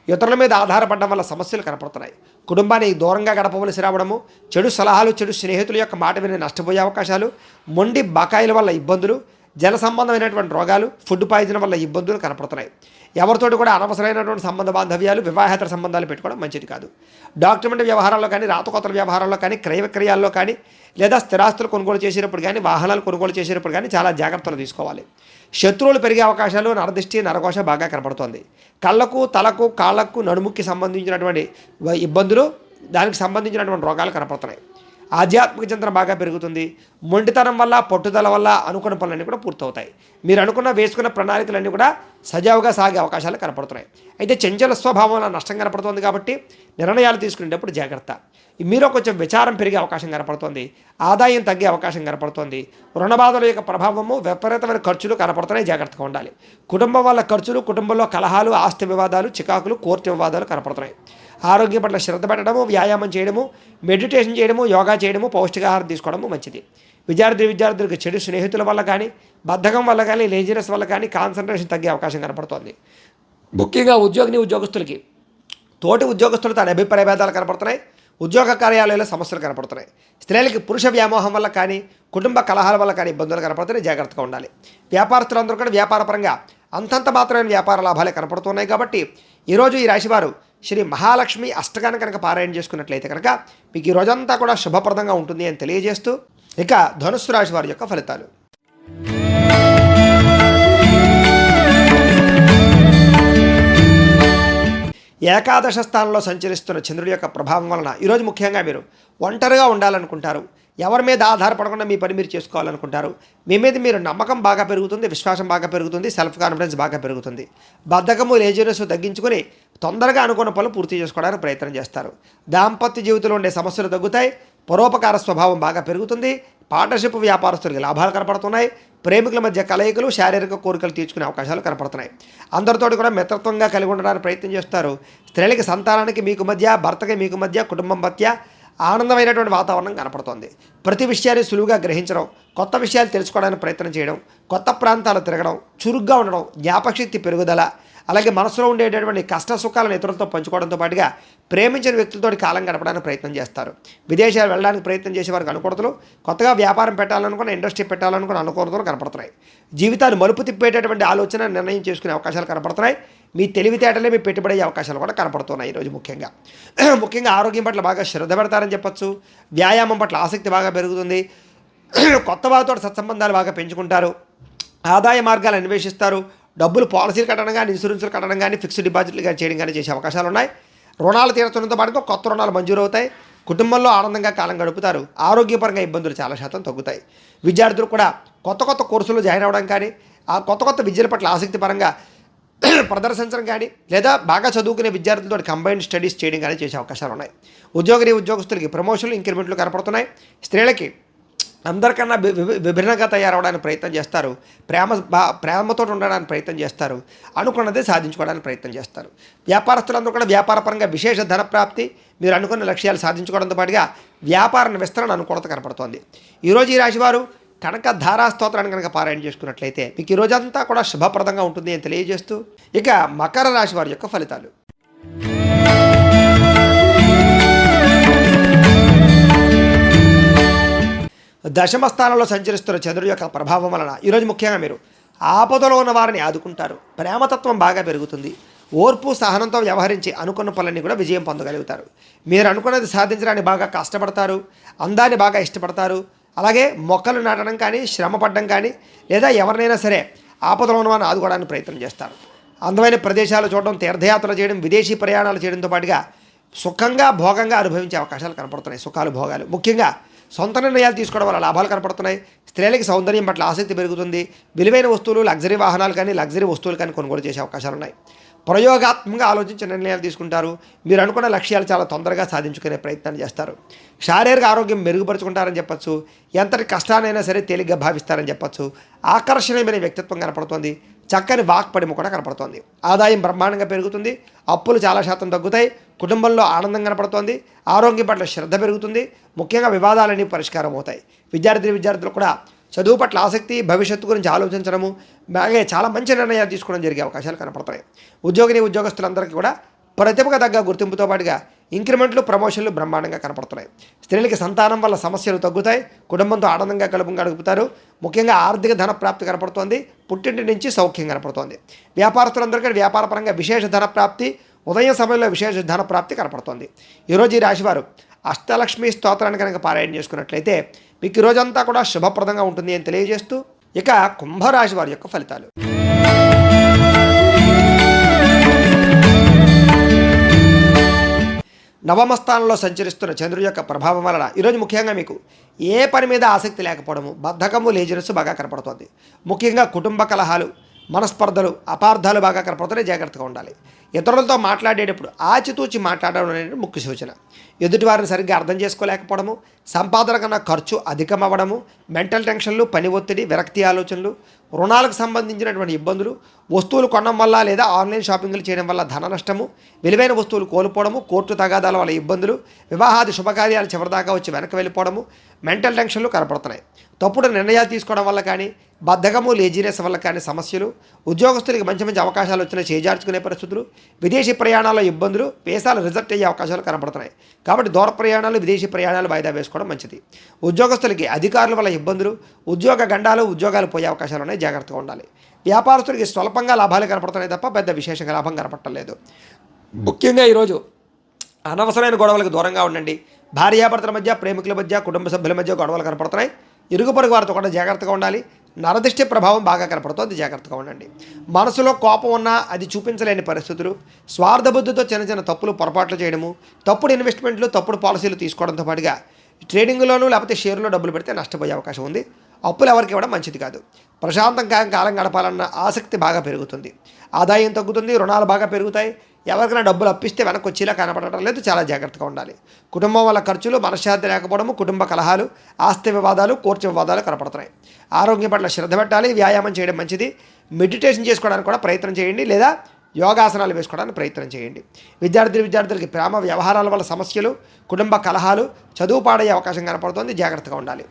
ఇతరుల మీద ఆధారపడడం వల్ల సమస్యలు కనపడుతున్నాయి. కుటుంబానికి దూరంగా గడపవలసి రావడము, చెడు సలహాలు, చెడు స్నేహితుల యొక్క మాట విని నష్టపోయే అవకాశాలు, మొండి బకాయిల వల్ల ఇబ్బందులు, జల సంబంధమైనటువంటి రోగాలు, ఫుడ్ పాయిజన్ వల్ల ఇబ్బందులు కనపడుతున్నాయి. ఎవరితోటి కూడా అనవసరమైనటువంటి సంబంధ బాంధవ్యాలు, వివాహేతర సంబంధాలు పెట్టుకోవడం మంచిది కాదు. డాక్యుమెంట్ వ్యవహారాల్లో కానీ, రాతకోతల వ్యవహారాల్లో కానీ, క్రయ విక్రయాల్లో కానీ, లేదా స్థిరాస్తులు కొనుగోలు చేసేటప్పుడు కానీ, వాహనాలు కొనుగోలు చేసేటప్పుడు కానీ చాలా జాగ్రత్తలు తీసుకోవాలి. శత్రువులు పెరిగే అవకాశాలు, నరదృష్టి, నరకోశ బాగా కనపడుతోంది. కళ్ళకు, తలకు, కాళ్ళకు, నడుముకి సంబంధించినటువంటి ఇబ్బందులు, దానికి సంబంధించినటువంటి రోగాలు కనపడుతున్నాయి. ఆధ్యాత్మిక చింతన బాగా పెరుగుతుంది. మొండితనం వల్ల, పట్టుదల వల్ల అనుకున్న పనులన్నీ కూడా పూర్తవుతాయి. మీరు వేసుకున్న ప్రణాళికలన్నీ కూడా సజావుగా సాగే అవకాశాలు కనపడుతున్నాయి. అయితే చంచల స్వభావం వల్ల నష్టం కనపడుతుంది కాబట్టి నిర్ణయాలు తీసుకునేటప్పుడు జాగ్రత్త. మీలో కొంచెం విచారం పెరిగే అవకాశం కనపడుతుంది. ఆదాయం తగ్గే అవకాశం కనపడుతుంది. రుణబాధల యొక్క ప్రభావము, విపరీతమైన ఖర్చులు కనపడుతున్నాయి, జాగ్రత్తగా ఉండాలి. కుటుంబం వల్ల ఖర్చులు, కుటుంబంలో కలహాలు, ఆస్తి వివాదాలు, చికాకులు, కోర్టు వివాదాలు కనపడుతున్నాయి. ఆరోగ్యం పట్ల శ్రద్ధ పెట్టడము, వ్యాయామం చేయడము, మెడిటేషన్ చేయడము, యోగా చేయడము, పౌష్టికాహారం తీసుకోవడము మంచిది. విద్యార్థులకు చెడు స్నేహితుల వల్ల కానీ, బద్ధకం వల్ల కానీ, లేజినెస్ వల్ల కానీ కాన్సన్ట్రేషన్ తగ్గే అవకాశం కనపడుతోంది. ముఖ్యంగా ఉద్యోగస్తులకి తోటి ఉద్యోగస్తులతో అభిప్రాయ భేదాలు కనపడుతున్నాయి. ఉద్యోగ కార్యాలయాల్లో సమస్యలు కనపడుతున్నాయి. స్త్రీలకి పురుష వ్యామోహం వల్ల కానీ, కుటుంబ కలహాల వల్ల కానీ ఇబ్బందులు కనపడుతున్నాయి, జాగ్రత్తగా ఉండాలి. వ్యాపారస్తులందరూ కూడా వ్యాపారపరంగా అంతంత మాత్రమైన వ్యాపార లాభాలే కనపడుతున్నాయి. కాబట్టి ఈరోజు ఈ రాశివారు శ్రీ మహాలక్ష్మి అష్టకాన్ని కనుక పారాయణ చేసుకున్నట్లయితే కనుక మీకు ఈ రోజంతా కూడా శుభప్రదంగా ఉంటుంది అని తెలియజేస్తూ, ఇక ధనుస్సు రాశి వారి యొక్క ఫలితాలు. ఏకాదశ స్థానంలో సంచరిస్తున్న చంద్రుడి యొక్క ప్రభావం వలన ఈరోజు ముఖ్యంగా మీరు ఒంటరిగా ఉండాలనుకుంటారు. ఎవరి మీద ఆధారపడకుండా మీ పని మీరు చేసుకోవాలనుకుంటారు. మీ మీద మీరు నమ్మకం బాగా పెరుగుతుంది, విశ్వాసం బాగా పెరుగుతుంది, సెల్ఫ్ కాన్ఫిడెన్స్ బాగా పెరుగుతుంది. బద్ధకము, లేజినెస్ తగ్గించుకొని తొందరగా అనుకున్న పనులు పూర్తి చేసుకోవడానికి ప్రయత్నం చేస్తారు. దాంపత్య జీవితంలో ఉండే సమస్యలు తగ్గుతాయి. పరోపకార స్వభావం బాగా పెరుగుతుంది. పార్ట్నర్షిప్ వ్యాపారస్తులకి లాభాలు కనపడుతున్నాయి. ప్రేమికుల మధ్య కలయికలు, శారీరక కోరికలు తీర్చుకునే అవకాశాలు కనపడుతున్నాయి. అందరితోటి కూడా మిత్రత్వంగా కలిగి ఉండడానికి ప్రయత్నం చేస్తారు. స్త్రీలకి, సంతానానికి మీకు మధ్య, భర్తకి మీకు మధ్య, కుటుంబం మధ్య ఆనందమైనటువంటి వాతావరణం కనపడుతోంది. ప్రతి విషయాన్ని సులువుగా గ్రహించడం, కొత్త విషయాలు తెలుసుకోవడానికి ప్రయత్నం చేయడం, కొత్త ప్రాంతాలు తిరగడం, చురుగ్గా ఉండడం, జ్ఞాపకశక్తి పెరుగుదల, అలాగే మనసులో ఉండేటటువంటి కష్ట సుఖాలను ఇతరులతో పంచుకోవడంతో పాటుగా ప్రేమించిన వ్యక్తులతో కాలం గడపడానికి ప్రయత్నం చేస్తారు. విదేశాలు వెళ్ళడానికి ప్రయత్నం చేసే వారికి అనుకూలతలు, కొత్తగా వ్యాపారం పెట్టాలనుకున్న, ఇండస్ట్రీ పెట్టాలనుకున్న అనుకూలతలు కనపడుతున్నాయి. జీవితాన్ని మలుపు తిప్పేటటువంటి ఆలోచన, నిర్ణయం చేసుకునే అవకాశాలు కనపడుతున్నాయి. మీ తెలివితేటలే మీ పెట్టుబడి అవకాశాలు కూడా కనపడుతున్నాయి. ఈరోజు ముఖ్యంగా ఆరోగ్యం పట్ల బాగా శ్రద్ధ పెడతారని చెప్పచ్చు. వ్యాయామం పట్ల ఆసక్తి బాగా పెరుగుతుంది. కొత్త వారితో సత్సంబంధాలు బాగా పెంచుకుంటారు. ఆదాయ మార్గాలు అన్వేషిస్తారు. డబ్బులు పాలసీలు కట్టడం కానీ, ఇన్సూరెన్స్లు కట్టడం కానీ, ఫిక్స్డ్ డిపాజిట్లు కానీ చేయడం కానీ చేసే అవకాశాలు ఉన్నాయి. రుణాలు తీర్చడంతో పాటుగా కొత్త రుణాలు మంజూరు అవుతాయి. కుటుంబంలో ఆనందంగా కాలం గడుపుతారు. ఆరోగ్యపరంగా ఇబ్బందులు చాలా శాతం తగ్గుతాయి. విద్యార్థులు కూడా కొత్త కోర్సులు జాయిన్ అవ్వడం కానీ, ఆ కొత్త విద్యల పట్ల ఆసక్తి పరంగా ప్రదర్శించడం కానీ, లేదా బాగా చదువుకునే విద్యార్థులతో కంబైన్డ్ స్టడీస్ చేయడం కానీ చేసే అవకాశాలు ఉన్నాయి. ఉద్యోగస్తులకి ప్రమోషన్లు, ఇంక్రిమెంట్లు కనపడుతున్నాయి. స్త్రీలకి అందరికన్నా విభిన్నంగా తయారవడానికి ప్రయత్నం చేస్తారు. ప్రేమతో ఉండడానికి ప్రయత్నం చేస్తారు. అనుకున్నదే సాధించుకోవడానికి ప్రయత్నం చేస్తారు. వ్యాపారస్తులందరూ కూడా వ్యాపారపరంగా విశేష ధన ప్రాప్తి, మీరు అనుకున్న లక్ష్యాలు సాధించుకోవడంతో పాటుగా వ్యాపార విస్తరణ అనుకూలత కనపడుతోంది. ఈరోజు ఈ రాశివారు కనుక ధారాస్తోత్రాన్ని కనుక పారాయణ చేసుకున్నట్లయితే మీకు ఈ రోజంతా కూడా శుభప్రదంగా ఉంటుంది అని తెలియజేస్తూ, ఇక మకర రాశి వారి యొక్క ఫలితాలు. దశమ స్థానంలో సంచరిస్తున్న చంద్రుడి యొక్క ప్రభావం వలన ఈరోజు ముఖ్యంగా మీరు ఆపదలో ఉన్న వారిని ఆదుకుంటారు. ప్రేమతత్వం బాగా పెరుగుతుంది. ఓర్పు సహనంతో వ్యవహరించి అనుకున్న పనులన్నీ కూడా విజయం పొందగలుగుతారు. మీరు అనుకున్నది సాధించడానికి బాగా కష్టపడతారు. అందాన్ని బాగా ఇష్టపడతారు. అలాగే మొక్కలు నాటడం కానీ, శ్రమ పడడం కానీ, లేదా ఎవరినైనా సరే ఆపదలో ఉన్న వారిని ఆదుకోవడానికి ప్రయత్నం చేస్తారు. అందమైన ప్రదేశాలు చూడడం, తీర్థయాత్రలు చేయడం, విదేశీ ప్రయాణాలు చేయడంతో పాటుగా సుఖంగా భోగంగా అనుభవించే అవకాశాలు కనపడుతున్నాయి. సుఖాలు భోగాలు ముఖ్యంగా సొంత నిర్ణయాలు తీసుకోవడం వల్ల లాభాలు కనపడుతున్నాయి. స్త్రీలకి సౌందర్యం పట్ల ఆసక్తి పెరుగుతుంది. విలువైన వస్తువులు, లగ్జరీ వాహనాలు కానీ, లగ్జరీ వస్తువులు కానీ కొనుగోలు చేసే అవకాశాలు ఉన్నాయి. ప్రయోగాత్మకంగా ఆలోచించి నిర్ణయాలు తీసుకుంటారు. మీరు అనుకున్న లక్ష్యాలు చాలా తొందరగా సాధించుకునే ప్రయత్నం చేస్తారు. శారీరక ఆరోగ్యం మెరుగుపరుచుకుంటారని చెప్పచ్చు. ఎంతటి కష్టానైనా సరే తేలిగ్గా భావిస్తారని చెప్పచ్చు. ఆకర్షణీయమైన వ్యక్తిత్వం కనపడుతుంది. చక్కని వాక్పడిమ కూడా కనపడుతోంది. ఆదాయం బ్రహ్మాండంగా పెరుగుతుంది. అప్పులు చాలా శాతం తగ్గుతాయి. కుటుంబంలో ఆనందం కనపడుతోంది. ఆరోగ్యం పట్ల శ్రద్ధ పెరుగుతుంది. ముఖ్యంగా వివాదాలన్నీ పరిష్కారం అవుతాయి. విద్యార్థులు కూడా చదువు పట్ల ఆసక్తి, భవిష్యత్తు గురించి ఆలోచించడము, అలాగే చాలా మంచి నిర్ణయాలు తీసుకోవడం జరిగే అవకాశాలు కనపడతాయి. ఉద్యోగస్తులందరికీ కూడా ప్రతిభకు తగ్గ గుర్తింపుతో పాటుగా ఇంక్రిమెంట్లు, ప్రమోషన్లు బ్రహ్మాండంగా కనపడుతున్నాయి. స్త్రీలకి సంతానం వల్ల సమస్యలు తగ్గుతాయి. కుటుంబంతో ఆనందంగా గడుపుతారు. ముఖ్యంగా ఆర్థిక ధన ప్రాప్తి కనపడుతోంది. పుట్టింటి నుంచి సౌఖ్యం కనపడుతోంది. వ్యాపారస్తులందరికీ వ్యాపారపరంగా విశేష ధన ప్రాప్తి, ఉదయం సమయంలో విశేష ధన ప్రాప్తి కనపడుతోంది. ఈరోజు ఈ రాశివారు అష్టలక్ష్మి స్తోత్రాన్ని కనుక పారాయణ చేసుకున్నట్లయితే మీకు ఈ రోజంతా కూడా శుభప్రదంగా ఉంటుంది అని తెలియజేస్తూ ఇక కుంభరాశి వారి యొక్క ఫలితాలు. నవమ స్థానంలో సంచరిస్తున్న చంద్రుడి యొక్క ప్రభావం వలన ఈరోజు ముఖ్యంగా మీకు ఏ పని మీద ఆసక్తి లేకపోవడము, బద్ధకము, లేజినెస్ బాగా కనపడుతుంది. ముఖ్యంగా కుటుంబ కలహాలు, మనస్పర్ధలు, అపార్థాలు బాగా కనపడుతున్నాయి. జాగ్రత్తగా ఉండాలి. ఇతరులతో మాట్లాడేటప్పుడు ఆచితూచి మాట్లాడడం అనేది ముఖ్య సూచన. ఎదుటివారిని సరిగ్గా అర్థం చేసుకోలేకపోవడము, సంపాదన కన్నా ఖర్చు అధికమవ్వడము, మెంటల్ టెన్షన్లు, పని ఒత్తిడి, విరక్తి ఆలోచనలు, రుణాలకు సంబంధించినటువంటి ఇబ్బందులు, వస్తువులు కొనడం వల్ల లేదా ఆన్లైన్ షాపింగ్లు చేయడం వల్ల ధన నష్టము, విలువైన వస్తువులు కోల్పోవడము, కోర్టు తగాదాల వల్ల ఇబ్బందులు, వివాహాది శుభకార్యాలు చివరిదాకా వచ్చి వెనక్కి వెళ్ళిపోవడము, మెంటల్ టెన్షన్లు కనపడుతున్నాయి. తప్పుడు నిర్ణయాలు తీసుకోవడం వల్ల కానీ, బద్ధకము, లేజినెస్ వల్ల కానీ సమస్యలు, ఉద్యోగస్తులకి మంచి మంచి అవకాశాలు వచ్చినా చేజార్చుకునే పరిస్థితులు, విదేశీ ప్రయాణాల్లో ఇబ్బందులు, వీసాలు రిజెక్ట్ అయ్యే అవకాశాలు కనపడుతున్నాయి. కాబట్టి దూర ప్రయాణాలు, విదేశీ ప్రయాణాలు వాయిదా వేసుకోవడం మంచిది. ఉద్యోగస్తులకి అధికారుల వల్ల ఇబ్బందులు, ఉద్యోగ గండాలు, ఉద్యోగాలు పోయే అవకాశాలు ఉన్నాయి. జాగ్రత్తగా ఉండాలి. వ్యాపారస్తులకి స్వల్పంగా లాభాలు కనపడుతున్నాయి తప్ప పెద్ద విశేషంగా లాభం కనపడటం లేదు. ముఖ్యంగా ఈరోజు అనవసరమైన గొడవలకు దూరంగా ఉండండి. భార్యాభర్తల మధ్య, ప్రేమికుల మధ్య, కుటుంబ సభ్యుల మధ్య గొడవలు కనపడుతున్నాయి. ఇరుగు పొరుగు వారితో కూడా జాగ్రత్తగా ఉండాలి. నరదిష్టి ప్రభావం బాగా కనపడుతుంది. జాగ్రత్తగా ఉండండి. మనసులో కోపం ఉన్నా అది చూపించలేని పరిస్థితులు, స్వార్థబుద్ధితో చిన్న చిన్న తప్పులు, పొరపాట్లు చేయడము, తప్పుడు ఇన్వెస్ట్మెంట్లు, తప్పుడు పాలసీలు తీసుకోవడంతో పాటుగా ట్రేడింగ్లోనూ లేకపోతే షేర్లో డబ్బులు పెడితే నష్టపోయే అవకాశం ఉంది. అప్పులు ఎవరికి ఇవ్వడం మంచిది కాదు. ప్రశాంతంగా కాలం గడపాలన్న ఆసక్తి బాగా పెరుగుతుంది. ఆదాయం తగ్గుతుంది. రుణాలు బాగా పెరుగుతాయి. ఎవరికైనా డబ్బులు అప్పిస్తే వెనక్కి వచ్చేలా కనపడటం లేదు. చాలా జాగ్రత్తగా ఉండాలి. కుటుంబం వల్ల ఖర్చులు, మనశ్శాంతి లేకపోవడము, కుటుంబ కలహాలు, ఆస్తి వివాదాలు, కోర్టు వివాదాలు కనపడుతున్నాయి. ఆరోగ్యం పట్ల శ్రద్ధ పెట్టాలి. వ్యాయామం చేయడం మంచిది. మెడిటేషన్ చేసుకోవడానికి కూడా ప్రయత్నం చేయండి, లేదా యోగాసనాలు వేసుకోవడానికి ప్రయత్నం చేయండి. విద్యార్థులకి ప్రేమ వ్యవహారాల వల్ల సమస్యలు, కుటుంబ కలహాలు, చదువు పాడయ్యే అవకాశం కనపడుతుంది. జాగ్రత్తగా ఉండాలి.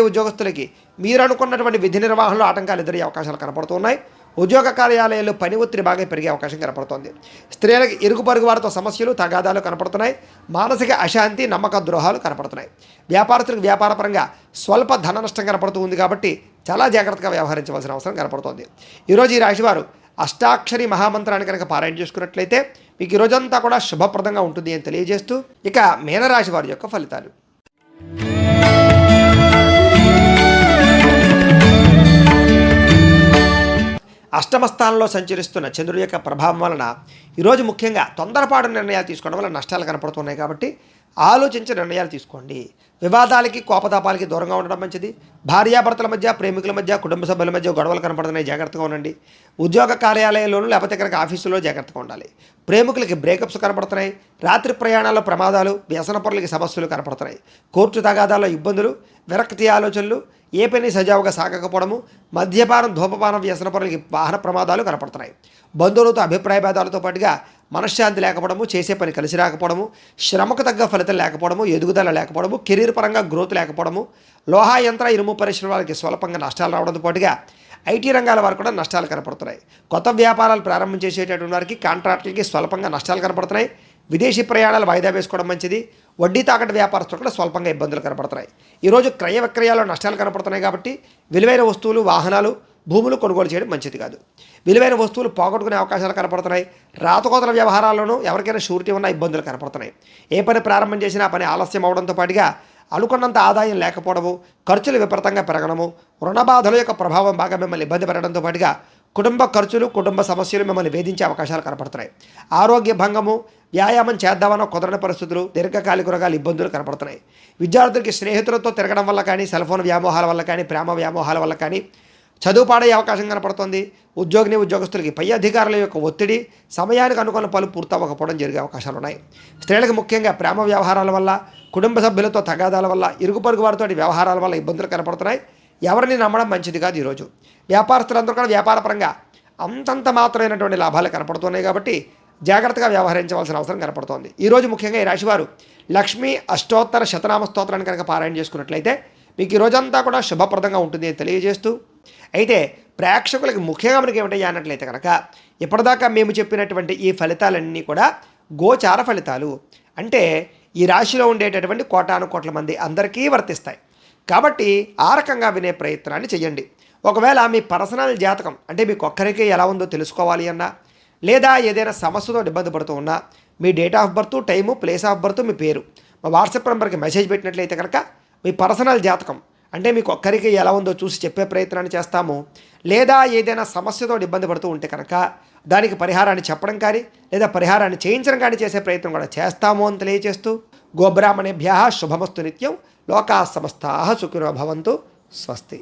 ఉద్యోగస్తులకి మీరు అనుకున్నటువంటి విధి నిర్వహణలో ఆటంకాలు ఎదురయ్యే అవకాశాలు కనపడుతున్నాయి. ఉద్యోగ కార్యాలయాల్లో పని ఒత్తిడి బాగా పెరిగే అవకాశం కనపడుతోంది. స్త్రీలకు ఇరుగు పొరుగు వారితో సమస్యలు, తగాదాలు కనపడుతున్నాయి. మానసిక అశాంతి, నమ్మక ద్రోహాలు కనపడుతున్నాయి. వ్యాపారస్తులకు వ్యాపారపరంగా స్వల్ప ధన నష్టం కనపడుతూ ఉంది. కాబట్టి చాలా జాగ్రత్తగా వ్యవహరించవలసిన అవసరం కనపడుతోంది. ఈరోజు ఈ రాశివారు అష్టాక్షరి మహామంత్రాన్ని కనుక పారాయణ చేసుకున్నట్లయితే మీకు ఈ రోజంతా కూడా శుభప్రదంగా ఉంటుంది అని తెలియజేస్తూ ఇక మీనరాశి వారి యొక్క ఫలితాలు. అష్టమ స్థానంలో సంచరిస్తున్న చంద్రుడి యొక్క ప్రభావం వలన ఈరోజు ముఖ్యంగా తొందరపాటు నిర్ణయాలు తీసుకోవడం వల్ల నష్టాలు కనపడుతున్నాయి. కాబట్టి ఆలోచించి నిర్ణయాలు తీసుకోండి. వివాదాలకి, కోపతాపాలకి దూరంగా ఉండడం మంచిది. భార్యాభర్తల మధ్య, ప్రేమికుల మధ్య, కుటుంబ సభ్యుల మధ్య గొడవలు కనపడుతున్నాయి. జాగ్రత్తగా ఉండండి. ఉద్యోగ కార్యాలయంలోనూ లేకపోతే కనుక ఆఫీసులో జాగ్రత్తగా ఉండాలి. ప్రేమికులకి బ్రేకప్స్ కనపడుతున్నాయి. రాత్రి ప్రయాణాల్లో ప్రమాదాలు, వ్యసన పరులకి సమస్యలు కనపడుతున్నాయి. కోర్టు తగాదాల్లో ఇబ్బందులు, విరక్తి ఆలోచనలు, ఏ పని సజావుగా సాగకపోవడము, మద్యపానం, ధూమపానం, వ్యసన పరులకి వాహన ప్రమాదాలు కనపడుతున్నాయి. బంధువులతో అభిప్రాయ భేదాలతో పాటుగా మనశ్శాంతి లేకపోవడము, చేసే పని కలిసి రాకపోవడము, శ్రమకు తగ్గ ఫలితం లేకపోవడము, ఎదుగుదల లేకపోవడము, కెరీర్ పరంగా గ్రోత్ లేకపోవడము, లోహా యంత్ర ఇనుము పరిశ్రమలకి స్వల్పంగా నష్టాలు రావడంతో పాటుగా ఐటీ రంగాల వారు కూడా నష్టాలు కనపడుతున్నాయి. కొత్త వ్యాపారాలు ప్రారంభం చేసేటటువంటి వారికి కాంట్రాక్టులకి స్వల్పంగా నష్టాలు కనపడుతున్నాయి. విదేశీ ప్రయాణాలు వాయిదా వేసుకోవడం మంచిది. వడ్డీ తాకట్టు వ్యాపారస్తులు కూడా స్వల్పంగా ఇబ్బందులు కనపడుతున్నాయి. ఈరోజు క్రయ విక్రయాల్లో నష్టాలు కనపడుతున్నాయి కాబట్టి విలువైన వస్తువులు, వాహనాలు, భూములు కొనుగోలు చేయడం మంచిది కాదు. విలువైన వస్తువులు పోగొట్టుకునే అవకాశాలు కనపడుతున్నాయి. రాతకోతల వ్యవహారాల్లోనూ ఎవరికైనా షూరిటీ ఉన్న ఇబ్బందులు కనపడుతున్నాయి. ఏ పని ప్రారంభం చేసినా పని ఆలస్యం అవడంతో పాటుగా అనుకున్నంత ఆదాయం లేకపోవడము, ఖర్చులు విపరీతంగా పెరగడము, రుణ బాధల యొక్క ప్రభావం బాగా మిమ్మల్ని ఇబ్బంది పెట్టడంతో పాటుగా కుటుంబ ఖర్చులు, కుటుంబ సమస్యలు మిమ్మల్ని వేధించే అవకాశాలు కనపడుతున్నాయి. ఆరోగ్య భంగము, వ్యాయామం చేద్దామన్న కుదరని పరిస్థితులు, దీర్ఘకాలిక రోగాలు, ఇబ్బందులు కనపడుతున్నాయి. విద్యార్థులకి స్నేహితులతో తిరగడం వల్ల కానీ, సెల్ ఫోన్ వ్యామోహాల వల్ల కానీ, ప్రేమ వ్యామోహాల వల్ల కానీ చదువు పాడయ్యే అవకాశం కనపడుతుంది. ఉద్యోగస్తులకి పై అధికారుల యొక్క ఒత్తిడి, సమయానికి అనుకున్న పనులు పూర్తవ్వకపోవడం జరిగే అవకాశాలు ఉన్నాయి. స్త్రీలకు ముఖ్యంగా ప్రేమ వ్యవహారాల వల్ల, కుటుంబ సభ్యులతో తగాదాల వల్ల, ఇరుగు పొరుగు వారితో వ్యవహారాల వల్ల ఇబ్బందులు కనపడుతున్నాయి. ఎవరిని నమ్మడం మంచిది కాదు. ఈరోజు వ్యాపారస్తులందరూ కూడా వ్యాపారపరంగా అంతంత మాత్రమైనటువంటి లాభాలు కనపడుతున్నాయి కాబట్టి జాగ్రత్తగా వ్యవహరించవలసిన అవసరం కనపడుతోంది. ఈరోజు ముఖ్యంగా ఈ రాశివారు లక్ష్మీ అష్టోత్తర శతనామ స్తోత్రాన్ని కనుక పారాయణ చేసుకున్నట్లయితే మీకు ఈ రోజంతా కూడా శుభప్రదంగా ఉంటుంది అని తెలియజేస్తూ, అయితే ప్రేక్షకులకి ముఖ్యంగా మనకి ఏమిటయ్యా అన్నట్లయితే కనుక ఇప్పటిదాకా మేము చెప్పినటువంటి ఈ ఫలితాలన్నీ కూడా గోచార ఫలితాలు. అంటే ఈ రాశిలో ఉండేటటువంటి కోటాను కోట్ల మంది అందరికీ వర్తిస్తాయి. కాబట్టి ఆ రకంగా వినే ప్రయత్నాన్ని చేయండి. ఒకవేళ మీ పర్సనల్ జాతకం అంటే మీకు ఒక్కరికి ఎలా ఉందో తెలుసుకోవాలి అన్నా, లేదా ఏదైనా సమస్యతో ఇబ్బంది పడుతూ ఉన్నా, మీ date of birth, time, place of birth, మీ పేరు మా వాట్సాప్ నెంబర్కి మెసేజ్ పెట్టినట్లయితే కనుక మీ పర్సనల్ జాతకం అంటే మీకు ఒక్కరికి ఎలా ఉందో చూసి చెప్పే ప్రయత్నాన్ని చేస్తాము. లేదా ఏదైనా సమస్యతో ఇబ్బంది పడుతూ ఉంటే కనుక దానికి పరిహారాన్ని చెప్పడం కానీ, లేదా పరిహారాన్ని చేయించడం కానీ చేసే ప్రయత్నం కూడా చేస్తాము అని తెలియజేస్తూ, గోబ్రాహ్మణేభ్యః శుభమస్తు నిత్యం. లోకాః సమస్తాః సుఖినో భవంతు. స్వస్తి.